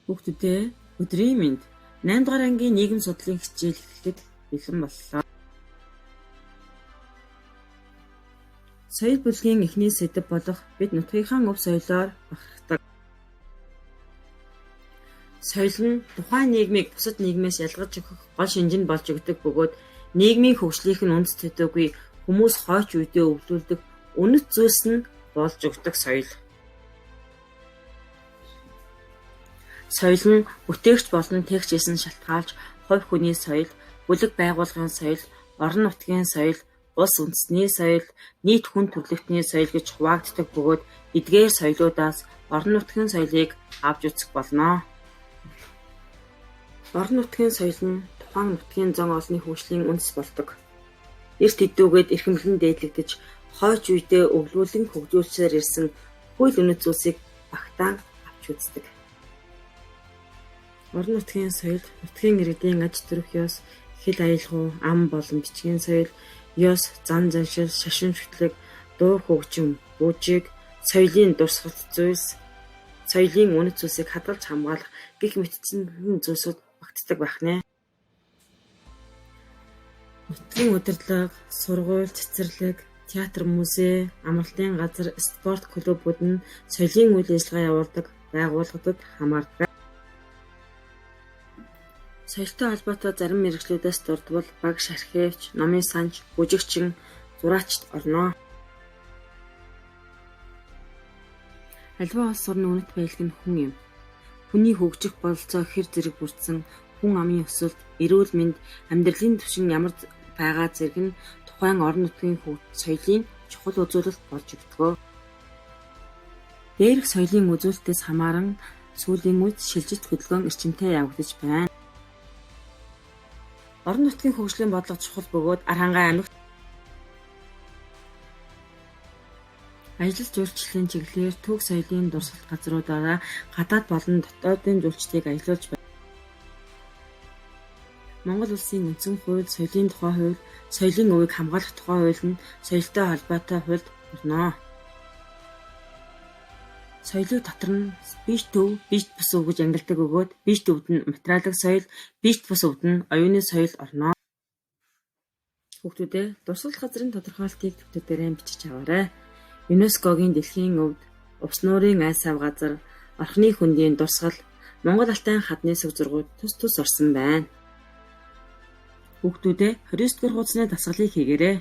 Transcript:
Хүүхдүүдээ өдрийн мэнд 8 дугаар ангийн нийгэм судлалын хичээл эхлэхэд бэлэн боллоо. Соёл бүлгийн эхний сэдэв болох бид нутгийнхаа өв соёлоор бахархдаг. Соёл нь тухайн нийгмийг бусад нийгмээс ялгаж өгөх гол шинжин болж өгдөг бөгөөд нийгмийн хөгжлийнх нь үндэс төдийгүй хүмүүс хойч үедээ өвлүүлдэг үнэт зүйлс нь болж өгдөг соёл. Соёл нь бүтээгч болон тэгчээсэн шалтгаалж хувь хүний соёл, бүлэг байгууллагын соёл, орон нутгийн соёл, улс үндэстний соёл, нийт хүн төрөлхтний соёл гэж хуваагддаг бөгөөд эдгээр соёлуудаас орон нутгийн соёлыг авч үзэх болно. Орон нутгийн соёл нь тухайн нутгийн зан олонны хөгжлийн үндэс болдог. Эрт идүүгээд эрхэмлэн дээдлэгдэж, хойч үедээ өвлүүлэн хөгжүүлсээр ирсэн хууль үнэт зүйлсийг багтаан авч үздэг. Орон нутгийн соёл, нутгийн иргэдийн аж төрөх ёс, хэл аялал, ам болон бичгийн соёл, ёс, зан заншил, шашин шүтлэг, дуу хөгжим, бүжиг, соёлын дурсгалт зүйлс, соёлын үнэт зүйлсийг хадгалж хамгаалах гэх мэтчил зүйлсүүд багтдаг байх нэ. Нутгийн удирдлага, сургууль, цэцэрлэг, театр, музей, амралтын газар, спорт клубүүд нь соёлын үйл ажиллагаа явуулдаг байгууллагуудад хамаардаг. Соёлтой холбоотой зарим мэргэжлүүдээс дурдвал багш, архивч, номын санч, бүжигчин, зураачд орно. Аливаа улс орны үнэт байлг нь хүн юм. Хүний хөгжих бололцоо хэр зэрэг бүрдсэн, хүн амын өсөлт, эрүүл мэнд, амьдралын түвшин ямар байгаа зэрэг нь тухайн орон нутгийн соёлын чухал үзүүлэлт болж өгдөг. Дээрх соёлын үзүүлэлтээс хамааран сүүлийн үед шилжилт хөдөлгөөн эрчимтэй явагдаж байна. Орон нутгийн хөгжлийн бодлого чухал бөгөөд архангай амьд ажил жуулчлалын чиглэлээр төв соёлын дурсгалт газруудаараа гадаад болон дотоодын жуулчдыг аялуулж байна. Монгол улсын үндсэн хууль, соёлын тухай хууль, соёлын өвийг хамгаалах тухай хууль нь соёлтой холбоотой хуульд орно. Соёлыг дотор нь биш төв, биш бус өв гэж ангилдаг бөгөөд биш төвд нь материалын соёл, биш бус өвд нь оюуны соёл орно. Хүүхдүүдээ дурсгалт газрын тодорхойлтыг төвтөрөөр бичиж аваарай. ЮНЕСКОгийн дэлхийн өвд, увс нуурын айс сав газар, орхины хөндийн дурсгал, Монгол Алтай хадны сүг зургууд тус орсон байна. Хүүхдүүдээ 29 дугаар хуудасны дасгалыг хийгээрэй.